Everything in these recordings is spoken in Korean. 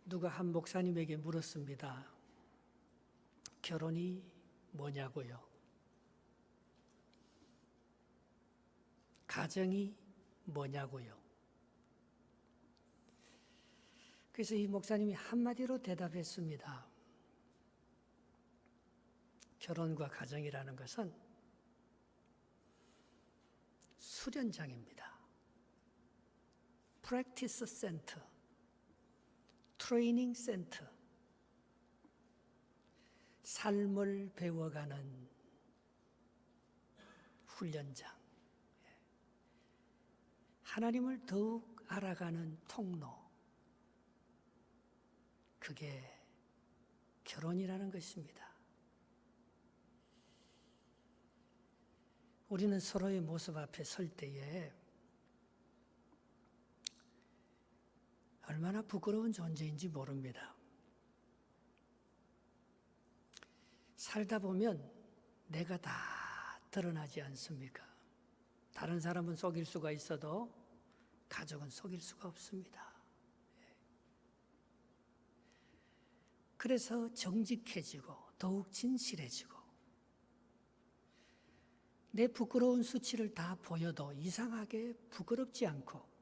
누가 한 목사님에게 물었습니다. 결혼이 뭐냐고요? 가정이 뭐냐고요? 그래서 이 목사님이 한마디로 대답했습니다. 결혼과 가정이라는 것은 수련장입니다. 프랙티스 센터, 트레이닝 센터, 삶을 배워가는 훈련장, 하나님을 더욱 알아가는 통로, 그게 결혼이라는 것입니다. 우리는 서로의 모습 앞에 설 때에 얼마나 부끄러운 존재인지 모릅니다. 살다 보면 내가 다 드러나지 않습니까? 다른 사람은 속일 수가 있어도 가족은 속일 수가 없습니다. 그래서 정직해지고 더욱 진실해지고 내 부끄러운 수치를 다 보여도 이상하게 부끄럽지 않고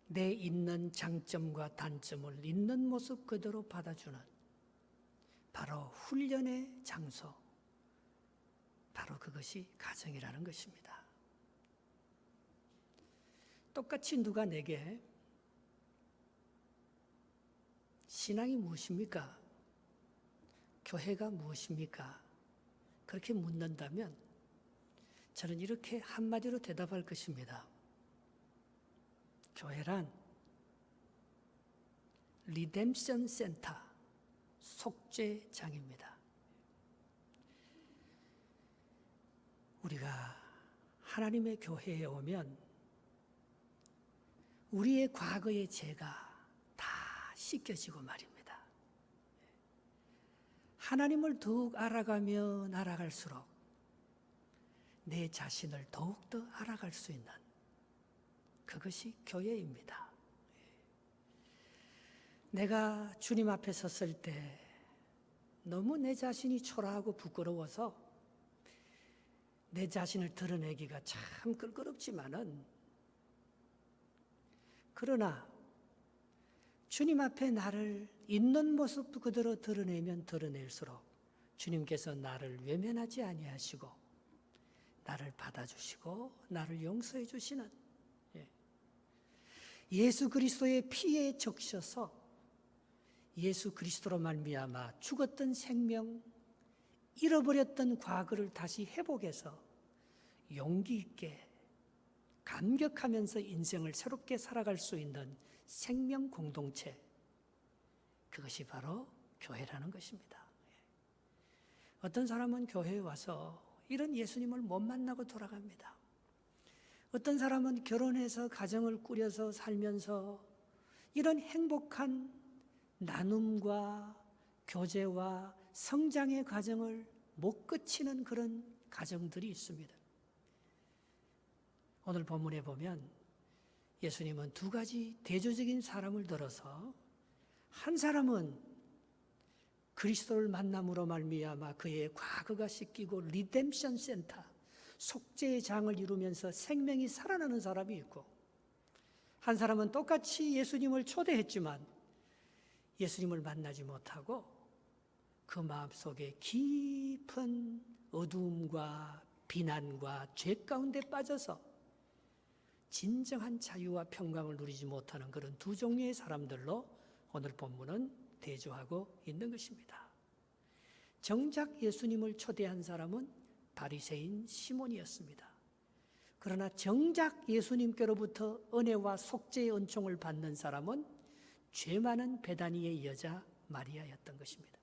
내 있는 장점과 단점을 있는 모습 그대로 받아주는 바로 훈련의 장소, 바로 그것이 가정이라는 것입니다. 똑같이 누가 내게 신앙이 무엇입니까? 교회가 무엇입니까? 그렇게 묻는다면 저는 이렇게 한마디로 대답할 것입니다. 교회란 리뎀션 센터, 속죄장입니다. 우리가 하나님의 교회에 오면 우리의 과거의 죄가 다 씻겨지고 말입니다. 하나님을 더욱 알아가면 알아갈수록 내 자신을 더욱더 알아갈 수 있는 그것이 교회입니다. 내가 주님 앞에 섰을 때 너무 내 자신이 초라하고 부끄러워서 내 자신을 드러내기가 참 껄끄럽지만은, 그러나 주님 앞에 나를 있는 모습 그대로 드러내면 드러낼수록 주님께서 나를 외면하지 아니하시고 나를 받아주시고 나를 용서해 주시는, 예수 그리스도의 피에 적셔서 예수 그리스도로 말미암아 죽었던 생명, 잃어버렸던 과거를 다시 회복해서 용기 있게 감격하면서 인생을 새롭게 살아갈 수 있는 생명 공동체, 그것이 바로 교회라는 것입니다. 어떤 사람은 교회에 와서 이런 예수님을 못 만나고 돌아갑니다. 어떤 사람은 결혼해서 가정을 꾸려서 살면서 이런 행복한 나눔과 교제와 성장의 과정을 못 거치는 그런 가정들이 있습니다. 오늘 본문에 보면 예수님은 두 가지 대조적인 사람을 들어서, 한 사람은 그리스도를 만남으로 말미암아 그의 과거가 씻기고 리뎀션 센터, 속죄의 장을 이루면서 생명이 살아나는 사람이 있고, 한 사람은 똑같이 예수님을 초대했지만 예수님을 만나지 못하고 그 마음속에 깊은 어두움과 비난과 죄 가운데 빠져서 진정한 자유와 평강을 누리지 못하는 그런 두 종류의 사람들로 오늘 본문은 대조하고 있는 것입니다. 정작 예수님을 초대한 사람은 바리새인 시몬이었습니다. 그러나 정작 예수님께로부터 은혜와 속죄의 은총을 받는 사람은 죄 많은 베다니의 여자 마리아였던 것입니다.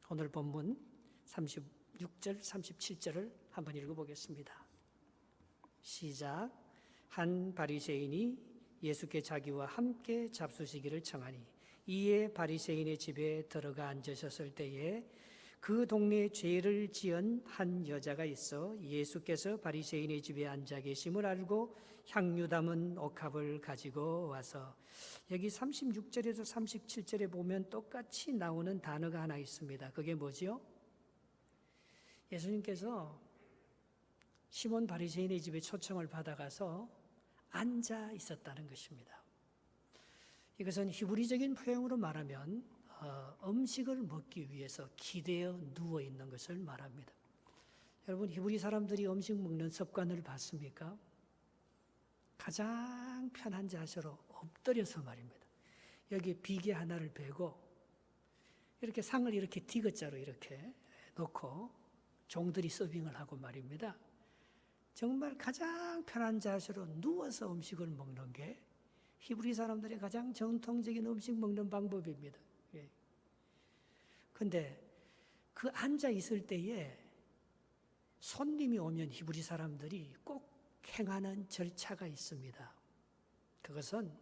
오늘 본문 36절, 37절을 한번 읽어보겠습니다. 시작. 한 바리새인이 예수께 자기와 함께 잡수시기를 청하니, 이에 바리새인의 집에 들어가 앉으셨을 때에 그 동네에 죄를 지은 한 여자가 있어 예수께서 바리새인의 집에 앉아 계심을 알고 향유 담은 옥합을 가지고 와서, 여기 36절에서 37절에 보면 똑같이 나오는 단어가 하나 있습니다. 그게 뭐지요? 예수님께서 시몬 바리새인의 집에 초청을 받아가서 앉아 있었다는 것입니다. 이것은 히브리적인 표현으로 말하면 음식을 먹기 위해서 기대어 누워 있는 것을 말합니다. 여러분, 히브리 사람들이 음식 먹는 습관을 봤습니까? 가장 편한 자세로 엎드려서 말입니다. 여기 비계 하나를 베고 이렇게 상을 이렇게 디귿자로 이렇게 놓고 종들이 서빙을 하고 말입니다. 정말 가장 편한 자세로 누워서 음식을 먹는 게 히브리 사람들의 가장 전통적인 음식 먹는 방법입니다. 그런데 그 앉아 있을 때에 손님이 오면 히브리 사람들이 꼭 행하는 절차가 있습니다. 그것은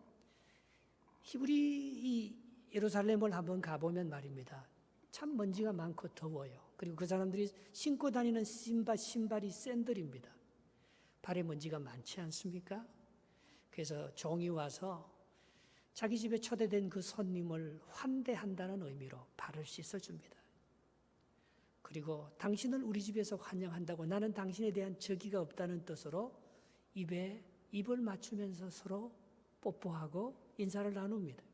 히브리 예루살렘을 한번 가보면 말입니다. 참 먼지가 많고 더워요. 그리고 그 사람들이 신고 다니는 신발이 샌들입니다. 발에 먼지가 많지 않습니까? 그래서 종이 와서 자기 집에 초대된 그 손님을 환대한다는 의미로 발을 씻어줍니다. 그리고 당신을 우리 집에서 환영한다고, 나는 당신에 대한 적의가 없다는 뜻으로 입에 입을 맞추면서 서로 뽀뽀하고 인사를 나눕니다.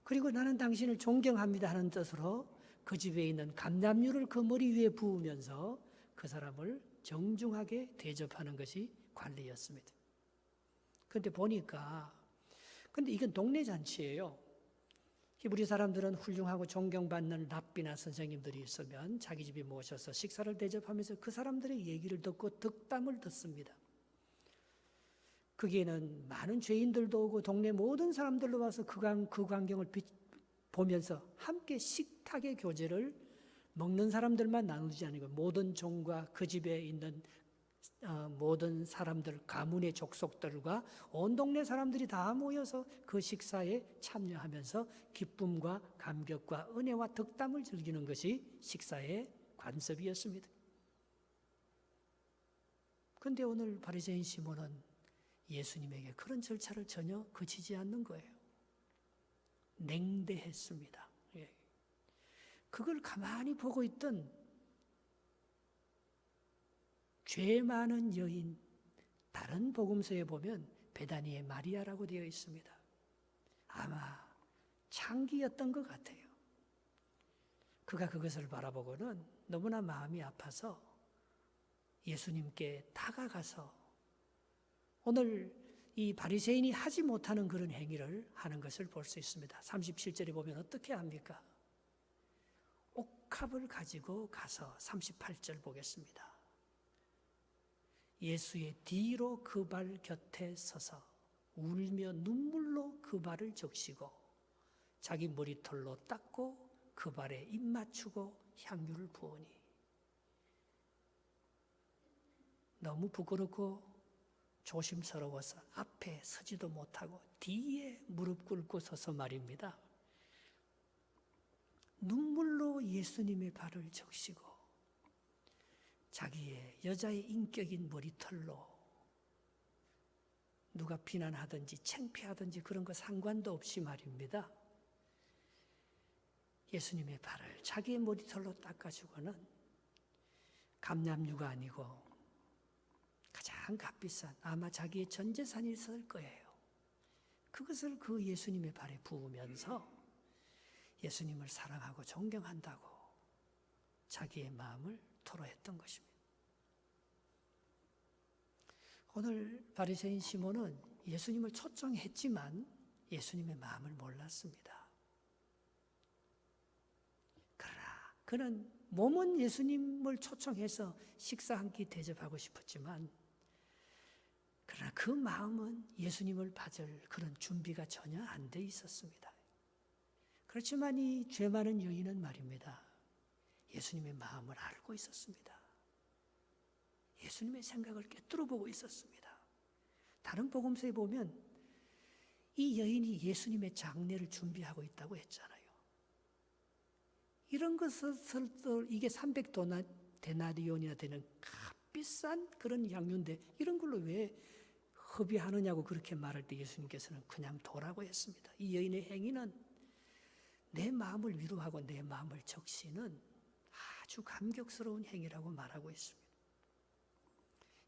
그리고 나는 당신을 존경합니다 하는 뜻으로 그 집에 있는 감람유를 그 머리 위에 부으면서 그 사람을 정중하게 대접하는 것이 관례였습니다. 그런데 보니까, 근데 이건 동네 잔치예요. 히브리 사람들은 훌륭하고 존경받는 랍비나 선생님들이 있으면 자기 집에 모셔서 식사를 대접하면서 그 사람들의 얘기를 듣고 덕담을 듣습니다. 거기에는 많은 죄인들도 오고 동네 모든 사람들로 와서 그 광경을 보면서 함께 식탁의 교제를 먹는 사람들만 나누지 않고 모든 종과 그 집에 있는 모든 사람들, 가문의 족속들과 온 동네 사람들이 다 모여서 그 식사에 참여하면서 기쁨과 감격과 은혜와 덕담을 즐기는 것이 식사의 관습이었습니다. 그런데 오늘 바리새인 시몬은 예수님에게 그런 절차를 전혀 거치지 않는 거예요. 냉대했습니다. 그걸 가만히 보고 있던 죄 많은 여인, 다른 복음서에 보면 베다니의 마리아라고 되어 있습니다. 아마 창기였던 것 같아요. 그가 그것을 바라보고는 너무나 마음이 아파서 예수님께 다가가서 오늘 이 바리새인이 하지 못하는 그런 행위를 하는 것을 볼 수 있습니다. 37절에 보면 어떻게 합니까? 옥합을 가지고 가서 38절 보겠습니다. 예수의 뒤로 그 발 곁에 서서 울며 눈물로 그 발을 적시고 자기 머리털로 닦고 그 발에 입 맞추고 향유를 부으니, 너무 부끄럽고 조심스러워서 앞에 서지도 못하고 뒤에 무릎 꿇고 서서 말입니다. 눈물로 예수님의 발을 적시고 자기의 여자의 인격인 머리털로 누가 비난하든지 창피하든지 그런 거 상관도 없이 말입니다. 예수님의 발을 자기의 머리털로 닦아주고는 감람유가 아니고 가장 값비싼 아마 자기의 전 재산이 있을 거예요. 그것을 그 예수님의 발에 부으면서 예수님을 사랑하고 존경한다고 자기의 마음을 토로했던 것입니다. 오늘 바리새인 시몬은 예수님을 초청했지만 예수님의 마음을 몰랐습니다. 그러나 그는 몸은 예수님을 초청해서 식사 한 끼 대접하고 싶었지만, 그러나 그 마음은 예수님을 받을 그런 준비가 전혀 안 돼 있었습니다. 그렇지만 이 죄 많은 여인은 말입니다. 예수님의 마음을 알고 있었습니다. 예수님의 생각을 꿰뚫어 보고 있었습니다. 다른 복음서에 보면 이 여인이 예수님의 장례를 준비하고 있다고 했잖아요. 이런 것을 이게 300데나리온이나 되는 값비싼 그런 향유인데 이런 걸로 왜 허비하느냐고 그렇게 말할 때 예수님께서는 그냥 도라고 했습니다. 이 여인의 행위는 내 마음을 위로하고 내 마음을 적시는 아주 감격스러운 행위라고 말하고 있습니다.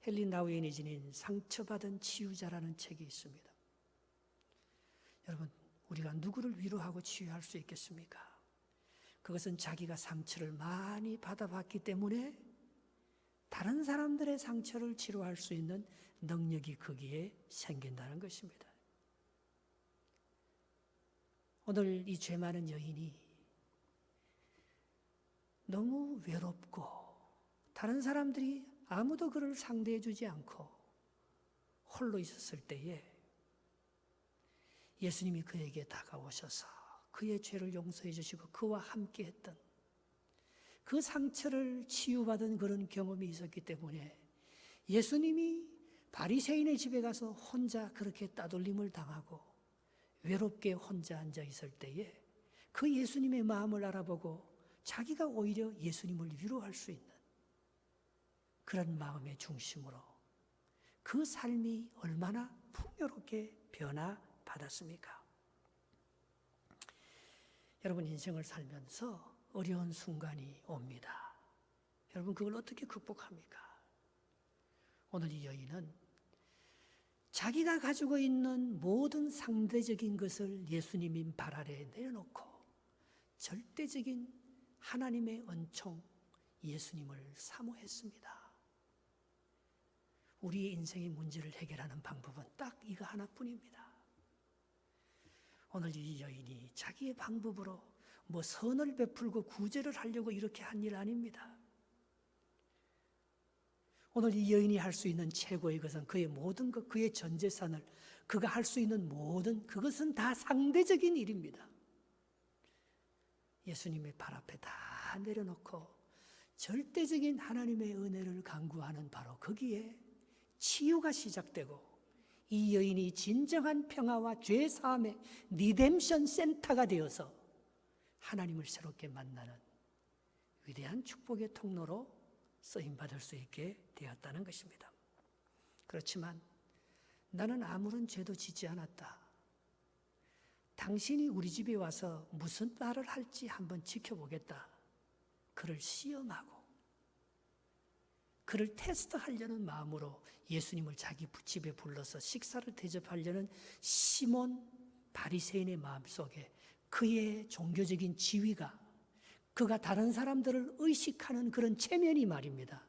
헨리 나우엔이 지닌 상처받은 치유자라는 책이 있습니다. 여러분, 우리가 누구를 위로하고 치유할 수 있겠습니까? 그것은 자기가 상처를 많이 받아봤기 때문에 다른 사람들의 상처를 치료할 수 있는 능력이 거기에 생긴다는 것입니다. 오늘 이 죄 많은 여인이 너무 외롭고 다른 사람들이 아무도 그를 상대해 주지 않고 홀로 있었을 때에 예수님이 그에게 다가오셔서 그의 죄를 용서해 주시고 그와 함께 했던 그 상처를 치유받은 그런 경험이 있었기 때문에 예수님이 바리새인의 집에 가서 혼자 그렇게 따돌림을 당하고 외롭게 혼자 앉아 있을 때에 그 예수님의 마음을 알아보고 자기가 오히려 예수님을 위로할 수 있는 그런 마음의 중심으로 그 삶이 얼마나 풍요롭게 변화받았습니까? 여러분, 인생을 살면서 어려운 순간이 옵니다. 여러분, 그걸 어떻게 극복합니까? 오늘 이 여인은 자기가 가지고 있는 모든 상대적인 것을 예수님인 발 아래에 내려놓고 절대적인 하나님의 은총 예수님을 사모했습니다. 우리의 인생의 문제를 해결하는 방법은 딱 이거 하나뿐입니다. 오늘 이 여인이 자기의 방법으로 뭐 선을 베풀고 구제를 하려고 이렇게 한 일 아닙니다. 오늘 이 여인이 할 수 있는 최고의 것은 그의 모든 것, 그의 전 재산을 그가 할 수 있는 모든 그것은 다 상대적인 일입니다. 예수님의 발 앞에 다 내려놓고 절대적인 하나님의 은혜를 간구하는 바로 거기에 치유가 시작되고 이 여인이 진정한 평화와 죄 사함의 리뎀션 센터가 되어서 하나님을 새롭게 만나는 위대한 축복의 통로로 쓰임받을 수 있게 되었다는 것입니다. 그렇지만 나는 아무런 죄도 짓지 않았다. 당신이 우리 집에 와서 무슨 말을 할지 한번 지켜보겠다. 그를 시험하고 그를 테스트하려는 마음으로 예수님을 자기 집에 불러서 식사를 대접하려는 시몬 바리새인의 마음속에 그의 종교적인 지위가 그가 다른 사람들을 의식하는 그런 체면이 말입니다.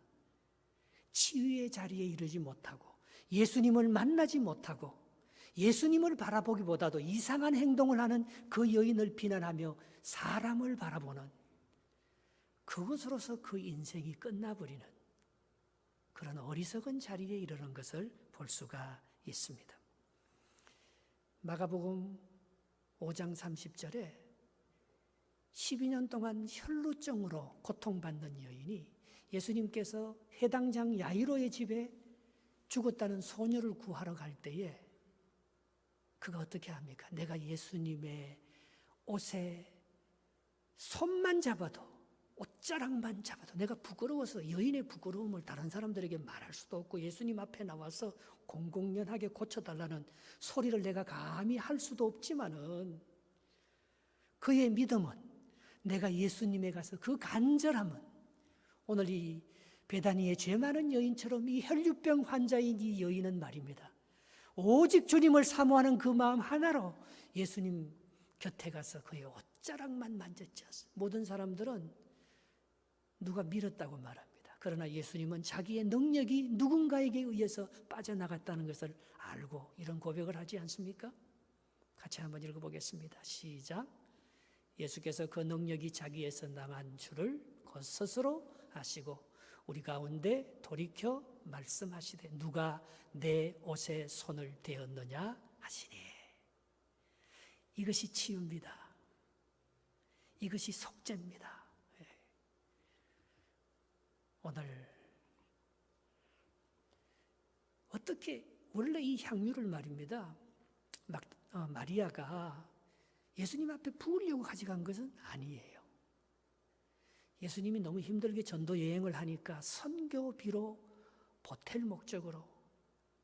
치유의 자리에 이르지 못하고 예수님을 만나지 못하고 예수님을 바라보기보다도 이상한 행동을 하는 그 여인을 비난하며 사람을 바라보는 그것으로서 그 인생이 끝나버리는 그런 어리석은 자리에 이르는 것을 볼 수가 있습니다. 마가복음 5장 30절에 12년 동안 혈루증으로 고통받는 여인이 예수님께서 해당장 야이로의 집에 죽었다는 소녀를 구하러 갈 때에 그가 어떻게 합니까? 내가 예수님의 옷에 손만 잡아도 옷자락만 잡아도 내가 부끄러워서 여인의 부끄러움을 다른 사람들에게 말할 수도 없고 예수님 앞에 나와서 공공연하게 고쳐달라는 소리를 내가 감히 할 수도 없지만은 그의 믿음은 내가 예수님에 가서 그 간절함은 오늘 이 베다니의 죄 많은 여인처럼 이 혈류병 환자인 이 여인은 말입니다. 오직 주님을 사모하는 그 마음 하나로 예수님 곁에 가서 그의 옷자락만 만졌지 않습니다. 모든 사람들은 누가 밀었다고 말합니다. 그러나 예수님은 자기의 능력이 누군가에게 의해서 빠져나갔다는 것을 알고 이런 고백을 하지 않습니까? 같이 한번 읽어보겠습니다. 시작. 예수께서 그 능력이 자기에서 남은 줄을 곧 스스로 아시고 우리 가운데 돌이켜 말씀하시되 누가 내 옷에 손을 대었느냐 하시니 이것이 치유입니다. 이것이 속죄입니다. 오늘 어떻게 원래 이 향유를 말입니다. 마리아가 예수님 앞에 부으려고 가져간 것은 아니에요. 예수님이 너무 힘들게 전도 여행을 하니까 선교비로 보탤 목적으로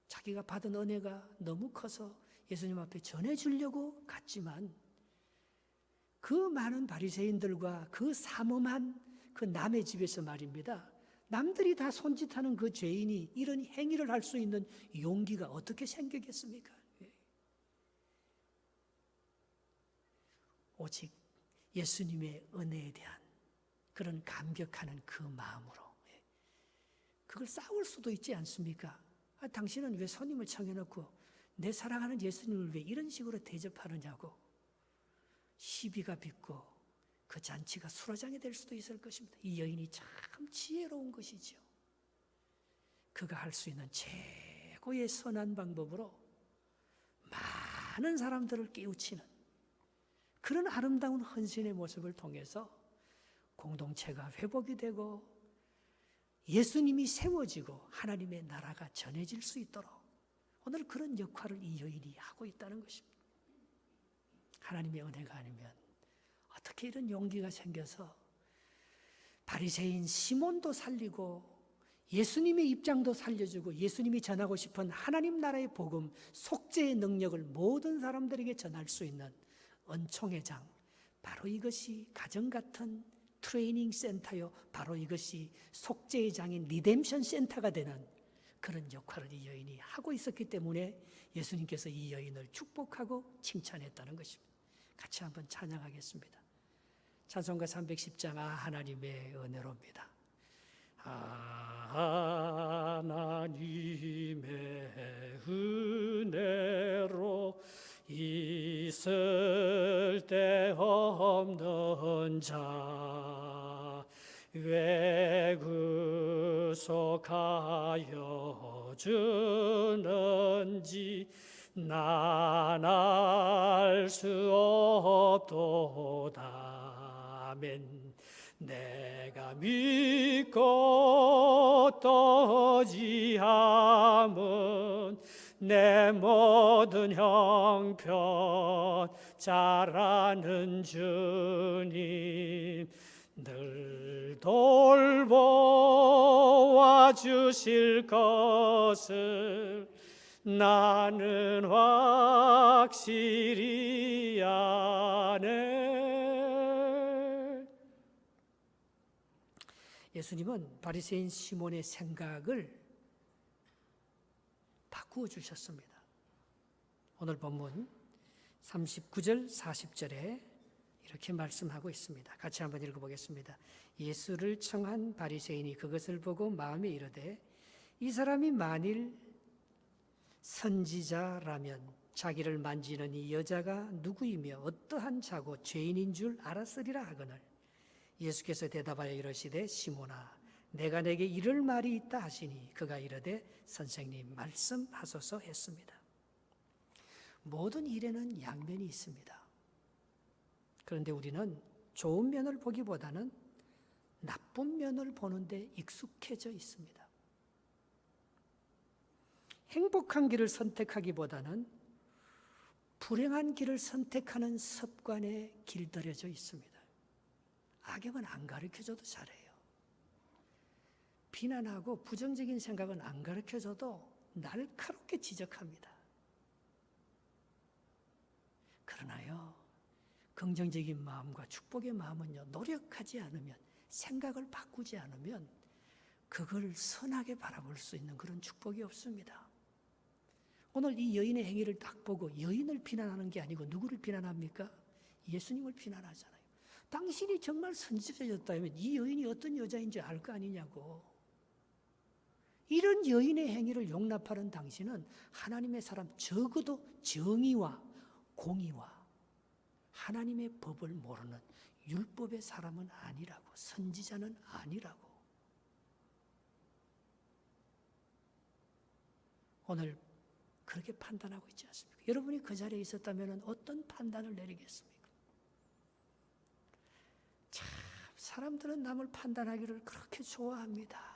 자기가 받은 은혜가 너무 커서 예수님 앞에 전해주려고 갔지만 그 많은 바리새인들과 그 삼엄한 그 남의 집에서 말입니다. 남들이 다 손짓하는 그 죄인이 이런 행위를 할 수 있는 용기가 어떻게 생기겠습니까? 오직 예수님의 은혜에 대한 그런 감격하는 그 마음으로 그걸 싸울 수도 있지 않습니까? 당신은 왜 손님을 청해놓고 내 사랑하는 예수님을 왜 이런 식으로 대접하느냐고 시비가 빚고 그 잔치가 수라장이 될 수도 있을 것입니다. 이 여인이 참 지혜로운 것이죠. 그가 할 수 있는 최고의 선한 방법으로 많은 사람들을 깨우치는 그런 아름다운 헌신의 모습을 통해서 공동체가 회복이 되고 예수님이 세워지고 하나님의 나라가 전해질 수 있도록 오늘 그런 역할을 이 여인이 하고 있다는 것입니다. 하나님의 은혜가 아니면 어떻게 이런 용기가 생겨서 바리새인 시몬도 살리고 예수님의 입장도 살려주고 예수님이 전하고 싶은 하나님 나라의 복음, 속죄의 능력을 모든 사람들에게 전할 수 있는 은총의 장, 바로 이것이 가정 같은 트레이닝 센터요, 바로 이것이 속죄의 장인 리뎀션 센터가 되는 그런 역할을 이 여인이 하고 있었기 때문에 예수님께서 이 여인을 축복하고 칭찬했다는 것입니다. 같이 한번 찬양하겠습니다. 찬송가 310장 하나님의 은혜로입니다. 하나님의 은혜로 있을 데 없는 자 왜 구속하여 주는지 난 알 수 없도다. 아멘. 내가 믿고 떠지함은 내 모든 형편 잘 아는 주님 늘 돌보아 주실 것을 나는 확실히 아네. 예수님은 바리새인 시몬의 생각을 바꾸어 주셨습니다. 오늘 본문 39절 40절에 이렇게 말씀하고 있습니다. 같이 한번 읽어보겠습니다. 예수를 청한 바리새인이 그것을 보고 마음에 이르되 이 사람이 만일 선지자라면 자기를 만지는 이 여자가 누구이며 어떠한 자고 죄인인 줄 알았으리라 하거늘 예수께서 대답하여 이르시되 시몬아 내가 내게 이를 말이 있다 하시니 그가 이르되 선생님 말씀하소서 했습니다. 모든 일에는 양면이 있습니다. 그런데 우리는 좋은 면을 보기보다는 나쁜 면을 보는데 익숙해져 있습니다. 행복한 길을 선택하기보다는 불행한 길을 선택하는 습관에 길들여져 있습니다. 악역은 안 가르쳐줘도 잘해요. 비난하고 부정적인 생각은 안 가르쳐줘도 날카롭게 지적합니다. 그러나요, 긍정적인 마음과 축복의 마음은요, 노력하지 않으면, 생각을 바꾸지 않으면 그걸 선하게 바라볼 수 있는 그런 축복이 없습니다. 오늘 이 여인의 행위를 딱 보고 여인을 비난하는 게 아니고 누구를 비난합니까? 예수님을 비난하잖아요. 당신이 정말 선지자였다면 이 여인이 어떤 여자인지 알 거 아니냐고. 이런 여인의 행위를 용납하는 당신은 하나님의 사람, 적어도 정의와 공의와 하나님의 법을 모르는 율법의 사람은 아니라고, 선지자는 아니라고. 오늘 그렇게 판단하고 있지 않습니까? 여러분이 그 자리에 있었다면 어떤 판단을 내리겠습니까? 참 사람들은 남을 판단하기를 그렇게 좋아합니다.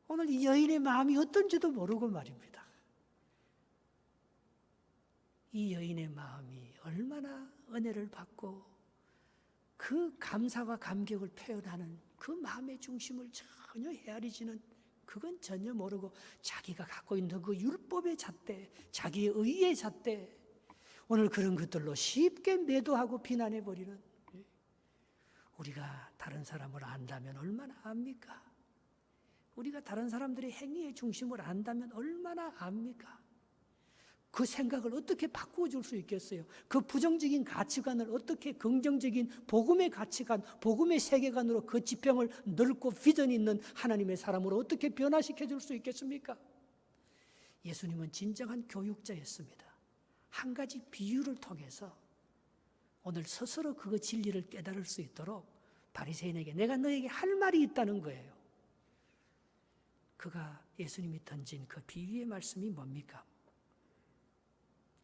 오늘 이 여인의 마음이 어떤지도 모르고 말입니다. 이 여인의 마음이 얼마나 은혜를 받고 그 감사와 감격을 표현하는 그 마음의 중심을 전혀 헤아리지는, 그건 전혀 모르고 자기가 갖고 있는 그 율법의 잣대, 자기의 의의 잣대, 오늘 그런 것들로 쉽게 매도하고 비난해버리는, 우리가 다른 사람을 안다면 얼마나 압니까? 우리가 다른 사람들의 행위의 중심을 안다면 얼마나 압니까? 그 생각을 어떻게 바꾸어 줄 수 있겠어요? 그 부정적인 가치관을 어떻게 긍정적인 복음의 가치관, 복음의 세계관으로 그 지평을 넓고 비전 있는 하나님의 사람으로 어떻게 변화시켜 줄 수 있겠습니까? 예수님은 진정한 교육자였습니다. 한 가지 비유를 통해서 오늘 스스로 그 진리를 깨달을 수 있도록 바리새인에게 내가 너에게 할 말이 있다는 거예요. 그가 예수님이 던진 그 비유의 말씀이 뭡니까?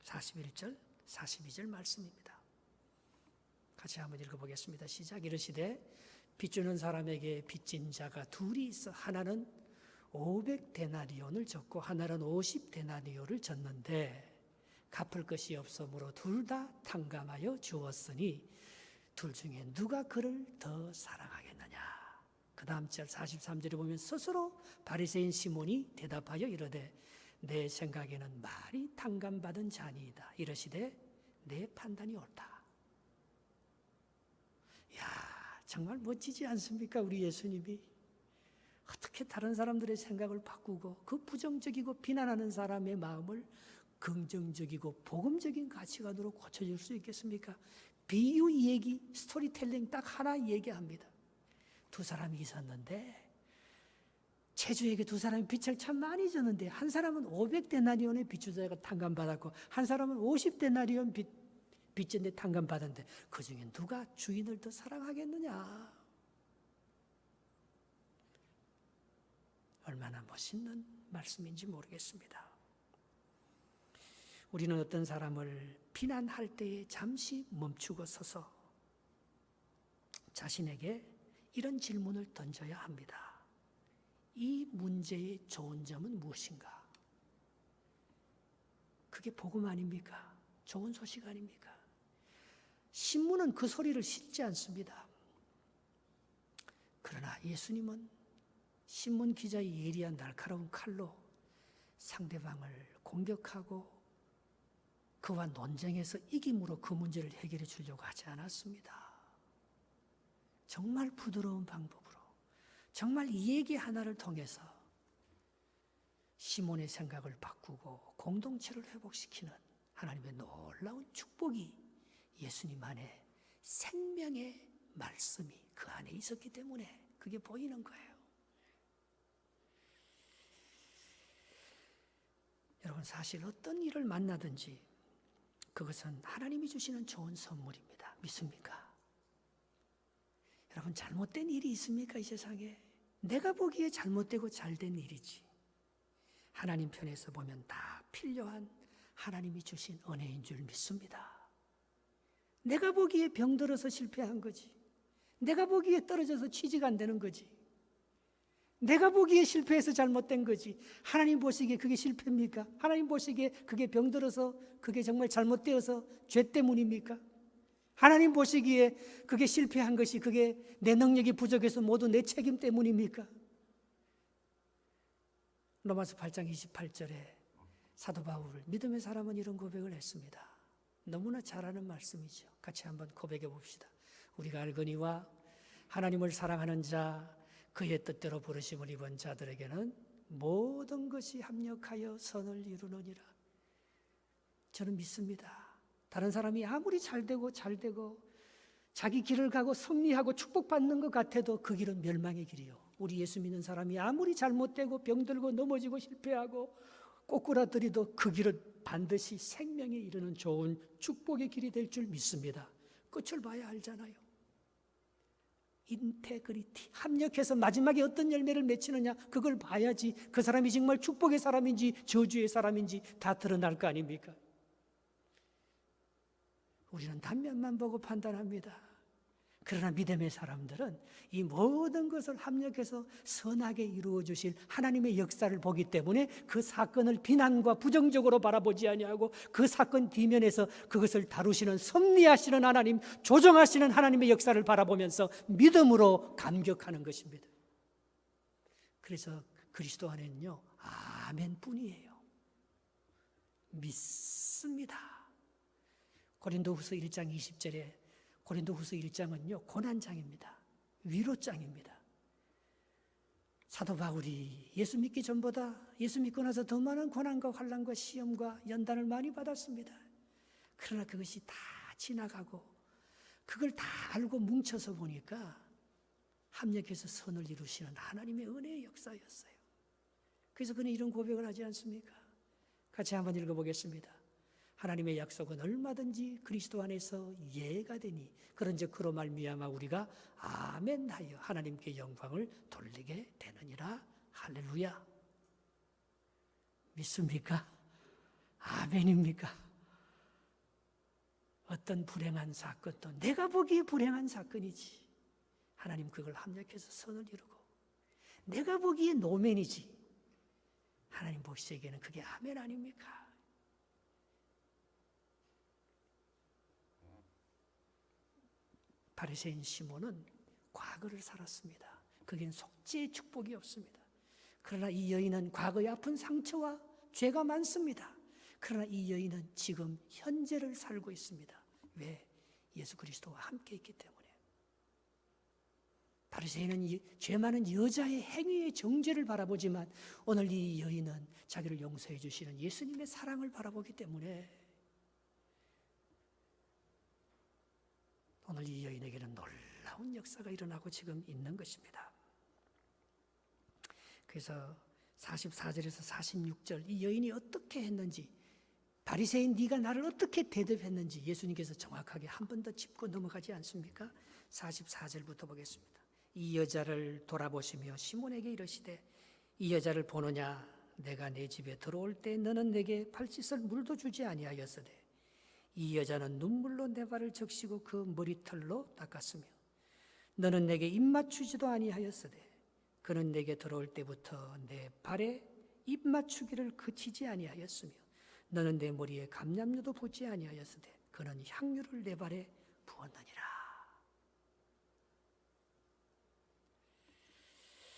41절, 42절 말씀입니다. 같이 한번 읽어보겠습니다. 시작. 이르시되 빚주는 사람에게 빚진 자가 둘이 있어 하나는 500데나리온을 졌고 하나는 50데나리온을 졌는데 갚을 것이 없으므로 둘 다 탕감하여 주었으니 둘 중에 누가 그를 더 사랑하겠느냐. 그 다음 절 43절에 보면 스스로 바리새인 시몬이 대답하여 이르되 내 생각에는 말이 탕감받은 자니이다. 이러시되 내 판단이 옳다. 야, 정말 멋지지 않습니까? 우리 예수님이 어떻게 다른 사람들의 생각을 바꾸고 그 부정적이고 비난하는 사람의 마음을 긍정적이고 복음적인 가치관으로 고쳐줄 수 있겠습니까? 비유 얘기, 스토리텔링 딱 하나 얘기합니다. 두 사람이 있었는데 채주에게 두 사람이 빚을 참 많이 졌는데 한 사람은 500데나리온의 빚주자가 탕감받았고 한 사람은 50데나리온 빚진데 탕감받았는데 그 중에 누가 주인을 더 사랑하겠느냐. 얼마나 멋있는 말씀인지 모르겠습니다. 우리는 어떤 사람을 비난할 때에 잠시 멈추고 서서 자신에게 이런 질문을 던져야 합니다. 이 문제의 좋은 점은 무엇인가? 그게 복음 아닙니까? 좋은 소식 아닙니까? 신문은 그 소리를 싣지 않습니다. 그러나 예수님은 신문 기자의 예리한 날카로운 칼로 상대방을 공격하고 그와 논쟁에서 이김으로 그 문제를 해결해 주려고 하지 않았습니다. 정말 부드러운 방법으로, 정말 이 얘기 하나를 통해서 시몬의 생각을 바꾸고 공동체를 회복시키는 하나님의 놀라운 축복이 예수님 안에 생명의 말씀이 그 안에 있었기 때문에 그게 보이는 거예요. 여러분, 사실 어떤 일을 만나든지 그것은 하나님이 주시는 좋은 선물입니다. 믿습니까? 여러분, 잘못된 일이 있습니까? 이 세상에 내가 보기에 잘못되고 잘된 일이지 하나님 편에서 보면 다 필요한 하나님이 주신 은혜인 줄 믿습니다. 내가 보기에 병들어서 실패한 거지, 내가 보기에 떨어져서 취직이 안 되는 거지, 내가 보기에 실패해서 잘못된 거지 하나님 보시기에 그게 실패입니까? 하나님 보시기에 그게 병들어서 그게 정말 잘못되어서 죄 때문입니까? 하나님 보시기에 그게 실패한 것이 그게 내 능력이 부족해서 모두 내 책임 때문입니까? 로마서 8장 28절에 사도 바울, 믿음의 사람은 이런 고백을 했습니다. 너무나 잘하는 말씀이죠. 같이 한번 고백해 봅시다. 우리가 알거니와 하나님을 사랑하는 자, 그의 뜻대로 부르심을 입은 자들에게는 모든 것이 합력하여 선을 이루느니라. 저는 믿습니다. 다른 사람이 아무리 잘되고 자기 길을 가고 승리하고 축복받는 것 같아도 그 길은 멸망의 길이요. 우리 예수 믿는 사람이 아무리 잘못되고 병들고 넘어지고 실패하고 꼬꾸라들이도 그 길은 반드시 생명에 이르는 좋은 축복의 길이 될 줄 믿습니다. 끝을 봐야 알잖아요. 인테그리티, 합력해서 마지막에 어떤 열매를 맺히느냐 그걸 봐야지 그 사람이 정말 축복의 사람인지 저주의 사람인지 다 드러날 거 아닙니까? 우리는 단면만 보고 판단합니다. 그러나 믿음의 사람들은 이 모든 것을 합력해서 선하게 이루어 주실 하나님의 역사를 보기 때문에 그 사건을 비난과 부정적으로 바라보지 아니하고 그 사건 뒤면에서 그것을 다루시는 섭리하시는 하나님, 조정하시는 하나님의 역사를 바라보면서 믿음으로 감격하는 것입니다. 그래서 그리스도 안에는요, 아멘뿐이에요. 믿습니다. 고린도후서 1장 20절에 고린도후서 1장은요, 고난장입니다. 위로장입니다. 사도 바울이 예수 믿기 전보다 예수 믿고 나서 더 많은 고난과 환난과 시험과 연단을 많이 받았습니다. 그러나 그것이 다 지나가고 그걸 다 알고 뭉쳐서 보니까 합력해서 선을 이루시는 하나님의 은혜의 역사였어요. 그래서 그는 이런 고백을 하지 않습니까? 같이 한번 읽어보겠습니다. 하나님의 약속은 얼마든지 그리스도 안에서 예가 되니 그런즉 그로 말미암아 우리가 아멘하여 하나님께 영광을 돌리게 되느니라. 할렐루야. 믿습니까? 아멘입니까? 어떤 불행한 사건도 내가 보기에 불행한 사건이지, 하나님 그걸 합력해서 선을 이루고, 내가 보기에 노면이지, 하나님 보시기에는 그게 아멘 아닙니까? 바리새인 시몬은 과거를 살았습니다. 그겐 속죄의 축복이 없습니다. 그러나 이 여인은 과거의 아픈 상처와 죄가 많습니다. 그러나 이 여인은 지금 현재를 살고 있습니다. 왜? 예수 그리스도와 함께 있기 때문에. 바리새인은 죄 많은 여자의 행위의 정죄를 바라보지만 오늘 이 여인은 자기를 용서해 주시는 예수님의 사랑을 바라보기 때문에 오늘 이 여인에게는 놀라운 역사가 일어나고 지금 있는 것입니다. 그래서 44절에서 46절 이 여인이 어떻게 했는지, 바리새인 네가 나를 어떻게 대접했는지 예수님께서 정확하게 한 번 더 짚고 넘어가지 않습니까? 44절부터 보겠습니다. 이 여자를 돌아보시며 시몬에게 이르시되 이 여자를 보느냐? 내가 내 집에 들어올 때 너는 내게 발 씻을 물도 주지 아니하였으되 이 여자는 눈물로 내 발을 적시고 그 머리털로 닦았으며 너는 내게 입 맞추지도 아니하였으되 그는 내게 들어올 때부터 내 발에 입 맞추기를 그치지 아니하였으며 너는 내 머리에 감람류도 붓지 아니하였으되 그는 향유를 내 발에 부었느니라.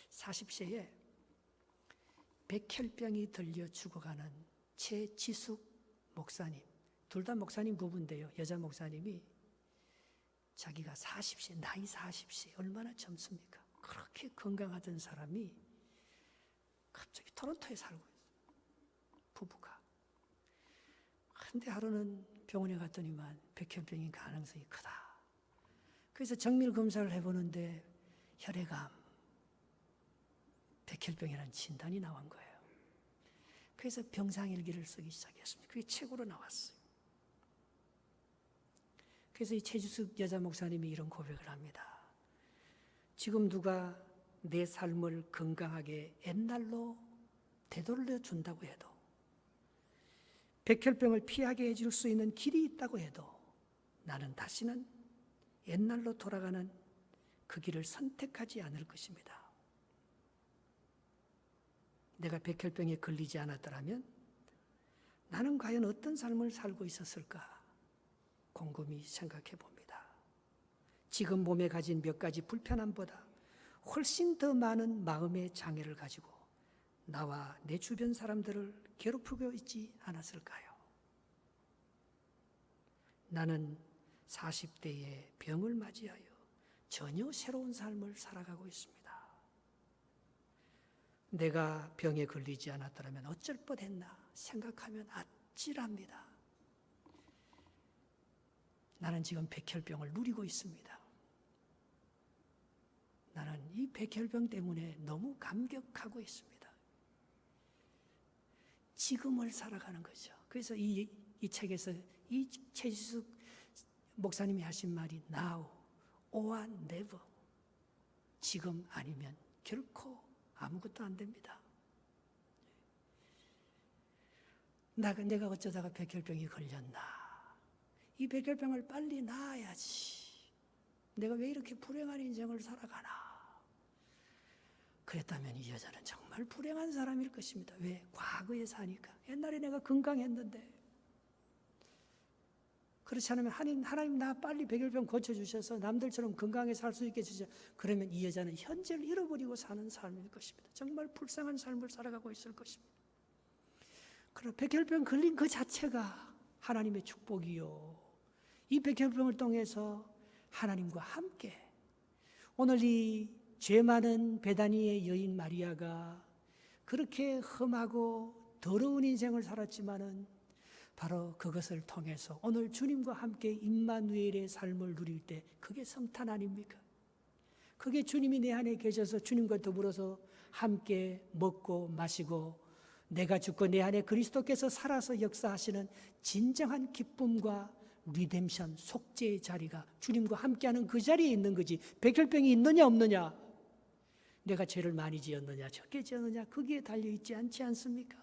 40세에 백혈병이 들려 죽어가는 최지숙 목사님, 둘 다 목사님 부부인데요. 여자 목사님이 자기가 40세, 나이 40세, 얼마나 젊습니까? 그렇게 건강하던 사람이 갑자기 토론토에 살고 있어요. 부부가. 그런데 하루는 병원에 갔더니만 백혈병인 가능성이 크다. 그래서 정밀 검사를 해보는데 혈액암, 백혈병이라는 진단이 나온 거예요. 그래서 병상일기를 쓰기 시작했습니다. 그게 책으로 나왔어요. 그래서 이 최주숙 여자 목사님이 이런 고백을 합니다. 지금 누가 내 삶을 건강하게 옛날로 되돌려 준다고 해도, 백혈병을 피하게 해줄 수 있는 길이 있다고 해도 나는 다시는 옛날로 돌아가는 그 길을 선택하지 않을 것입니다. 내가 백혈병에 걸리지 않았더라면 나는 과연 어떤 삶을 살고 있었을까? 곰곰이 생각해 봅니다. 지금 몸에 가진 몇 가지 불편함보다 훨씬 더 많은 마음의 장애를 가지고 나와 내 주변 사람들을 괴롭히고 있지 않았을까요? 나는 40대에 병을 맞이하여 전혀 새로운 삶을 살아가고 있습니다. 내가 병에 걸리지 않았더라면 어쩔 뻔했나 생각하면 아찔합니다. 나는 지금 백혈병을 누리고 있습니다. 나는 이 백혈병 때문에 너무 감격하고 있습니다. 지금을 살아가는 거죠. 그래서 이 책에서 이 최지숙 목사님이 하신 말이 now or never, 지금 아니면 결코 아무것도 안 됩니다. 내가 어쩌다가 백혈병이 걸렸나? 이 백혈병을 빨리 나아야지. 내가 왜 이렇게 불행한 인생을 살아가나? 그랬다면 이 여자는 정말 불행한 사람일 것입니다. 왜? 과거에 사니까. 옛날에 내가 건강했는데. 그렇지 않으면 하나님 나 빨리 백혈병 고쳐주셔서 남들처럼 건강하게 살 수 있게 해주셔. 그러면 이 여자는 현재를 잃어버리고 사는 삶일 것입니다. 정말 불쌍한 삶을 살아가고 있을 것입니다. 그러나 백혈병 걸린 그 자체가 하나님의 축복이요. 이 백혈병을 통해서 하나님과 함께 오늘 이 죄 많은 베다니의 여인 마리아가 그렇게 험하고 더러운 인생을 살았지만은 바로 그것을 통해서 오늘 주님과 함께 임마누엘의 삶을 누릴 때 그게 성탄 아닙니까? 그게 주님이 내 안에 계셔서 주님과 더불어서 함께 먹고 마시고 내가 죽고 내 안에 그리스도께서 살아서 역사하시는 진정한 기쁨과 리뎀션, 속죄의 자리가 주님과 함께하는 그 자리에 있는 거지. 백혈병이 있느냐 없느냐, 내가 죄를 많이 지었느냐 적게 지었느냐 거기에 달려있지 않지 않습니까?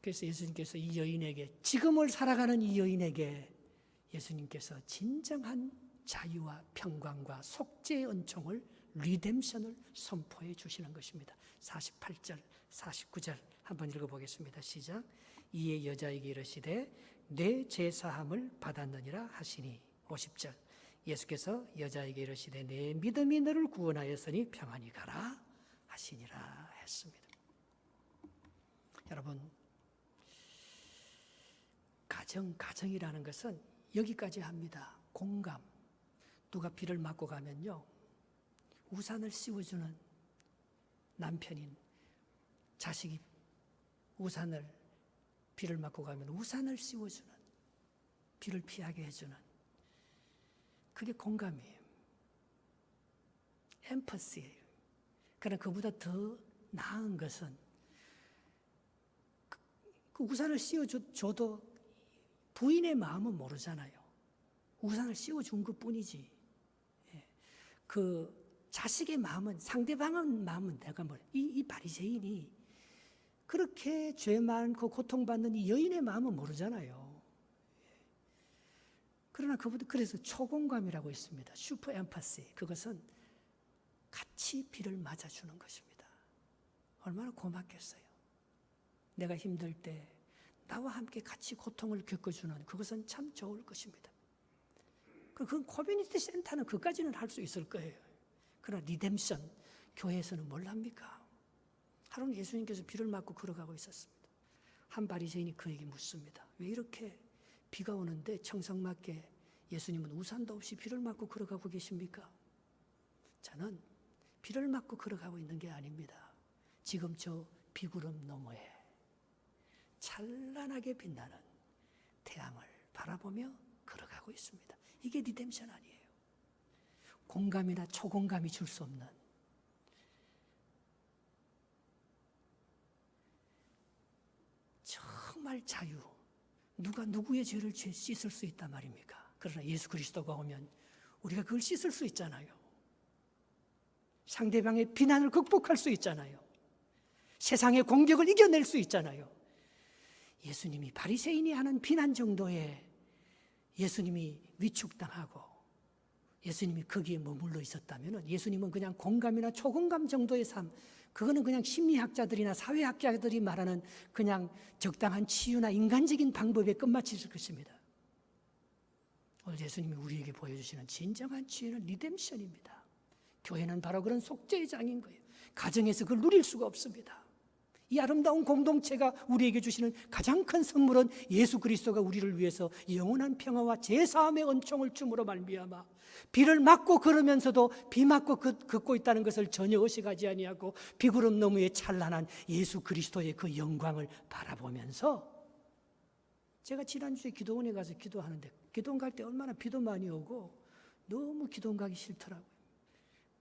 그래서 예수님께서 이 여인에게, 지금을 살아가는 이 여인에게 예수님께서 진정한 자유와 평강과 속죄의 은총을, 리뎀션을 선포해 주시는 것입니다. 48절, 49절 한번 읽어보겠습니다. 시작. 이에 여자에게 이르시되 내 죄사함을 받았느니라 하시니. 50절. 예수께서 여자에게 이르시되 내 믿음이 너를 구원하였으니 평안히 가라 하시니라 했습니다. 여러분, 가정이라는 것은 여기까지 합니다. 공감. 누가 비를 맞고 가면요, 우산을 씌워주는 남편인 자식이 우산을, 비를 맞고 가면 우산을 씌워주는, 비를 피하게 해주는, 그게 공감이에요. 엠퍼시예요. 그러나 그보다 더 나은 것은 그 우산을 씌워줘도 부인의 마음은 모르잖아요. 우산을 씌워준 것뿐이지. 그 자식의 마음은, 상대방의 마음은 내가 이 바리새인이 그렇게 죄 많고 고통받는 이 여인의 마음은 모르잖아요. 그러나 그래서 초공감이라고 있습니다. 슈퍼 엠파시. 그것은 같이 비를 맞아주는 것입니다. 얼마나 고맙겠어요. 내가 힘들 때 나와 함께 같이 고통을 겪어주는, 그것은 참 좋을 것입니다. 그 커뮤니티 센터는 그까지는 할 수 있을 거예요. 그러나 리뎀션, 교회에서는 뭘 합니까? 하루는 예수님께서 비를 맞고 걸어가고 있었습니다. 한 바리새인이 그에게 묻습니다. 왜 이렇게 비가 오는데 청성맞게 예수님은 우산도 없이 비를 맞고 걸어가고 계십니까? 저는 비를 맞고 걸어가고 있는 게 아닙니다. 지금 저 비구름 너머에 찬란하게 빛나는 태양을 바라보며 걸어가고 있습니다. 이게 리뎀션 아니에요. 공감이나 초공감이 줄 수 없는, 정말 자유. 누가 누구의 죄를 씻을 수 있단 말입니까? 그러나 예수 그리스도가 오면 우리가 그걸 씻을 수 있잖아요. 상대방의 비난을 극복할 수 있잖아요. 세상의 공격을 이겨낼 수 있잖아요. 예수님이 바리새인이 하는 비난 정도에 예수님이 위축당하고 예수님이 거기에 머물러 있었다면 예수님은 그냥 공감이나 초공감 정도의 삶, 그거는 그냥 심리학자들이나 사회학자들이 말하는 그냥 적당한 치유나 인간적인 방법에 끝마칠 것입니다. 오늘 예수님이 우리에게 보여주시는 진정한 치유는 리뎀션입니다. 교회는 바로 그런 속죄의 장인 거예요. 가정에서 그걸 누릴 수가 없습니다. 이 아름다운 공동체가 우리에게 주시는 가장 큰 선물은 예수 그리스도가 우리를 위해서 영원한 평화와 제사함의 은총을 줌으로 말미암아 비를 맞고 걸으면서도 비 맞고 걷고 있다는 것을 전혀 의식하지 아니하고 비구름 너머에 찬란한 예수 그리스도의 그 영광을 바라보면서, 제가 지난주에 기도원에 가서 기도하는데 기도원 갈 때 얼마나 비도 많이 오고 너무 기도원 가기 싫더라고요.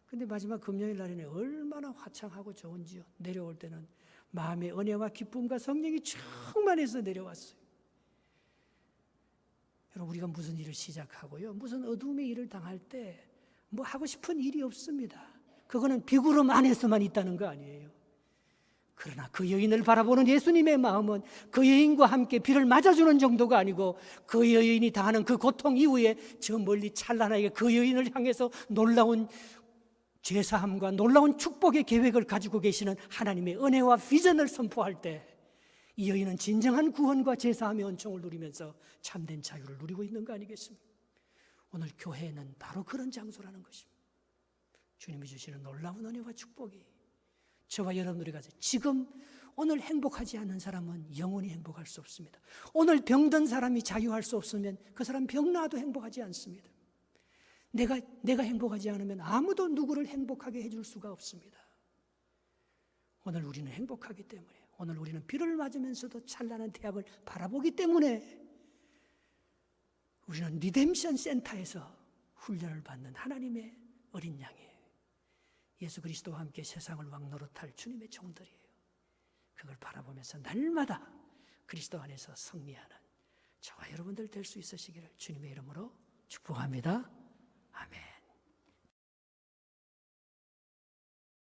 근데 마지막 금요일 날에는 얼마나 화창하고 좋은지요. 내려올 때는 마음의 은혜와 기쁨과 성령이 충만해서 내려왔어요. 여러분, 우리가 무슨 일을 시작하고요, 무슨 어둠의 일을 당할 때 뭐 하고 싶은 일이 없습니다. 그거는 비구름 안에서만 있다는 거 아니에요. 그러나 그 여인을 바라보는 예수님의 마음은 그 여인과 함께 비를 맞아주는 정도가 아니고 그 여인이 당하는 그 고통 이후에 저 멀리 찬란하게 그 여인을 향해서 놀라운 죄사함과 놀라운 축복의 계획을 가지고 계시는 하나님의 은혜와 비전을 선포할 때 이 여인은 진정한 구원과 제사함의 은총을 누리면서 참된 자유를 누리고 있는 거 아니겠습니까? 오늘 교회는 바로 그런 장소라는 것입니다. 주님이 주시는 놀라운 은혜와 축복이 저와 여러분들이 가져 지금 오늘 행복하지 않은 사람은 영원히 행복할 수 없습니다. 오늘 병든 사람이 자유할 수 없으면 그 사람 병 나아도 행복하지 않습니다. 내가 행복하지 않으면 아무도 누구를 행복하게 해줄 수가 없습니다. 오늘 우리는 행복하기 때문에, 오늘 우리는 비를 맞으면서도 찬란한 태양을 바라보기 때문에 우리는 리뎀션 센터에서 훈련을 받는 하나님의 어린 양이에요. 예수 그리스도와 함께 세상을 왕노릇할 주님의 종들이에요. 그걸 바라보면서 날마다 그리스도 안에서 승리하는 저와 여러분들 될 수 있으시기를 주님의 이름으로 축복합니다. 아멘.